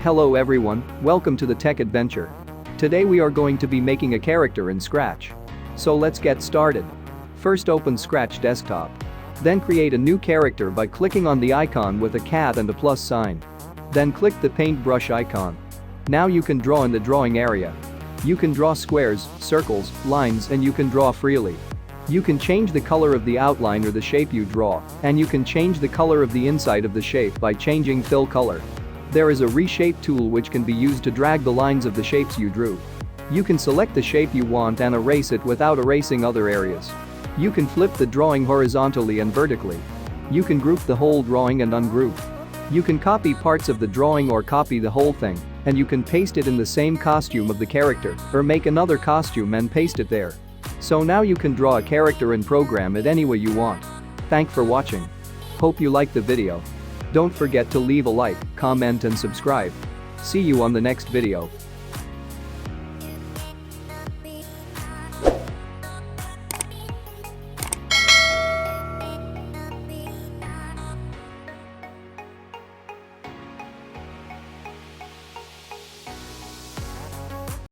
Hello everyone, welcome to the Tech Adventure. Today we are going to be making a character in Scratch. So let's get started. First open Scratch Desktop. Then create a new character by clicking on the icon with a cat and a plus sign. Then click the paintbrush icon. Now you can draw in the drawing area. You can draw squares, circles, lines, and you can draw freely. You can change the color of the outline or the shape you draw, and you can change the color of the inside of the shape by changing fill color. There is a reshape tool which can be used to drag the lines of the shapes you drew. You can select the shape you want and erase it without erasing other areas. You can flip the drawing horizontally and vertically. You can group the whole drawing and ungroup. You can copy parts of the drawing or copy the whole thing, and you can paste it in the same costume of the character or make another costume and paste it there. So now you can draw a character and program it any way you want. Thanks for watching. Hope you liked the video. Don't forget to leave a like, comment and subscribe. See you on the next video.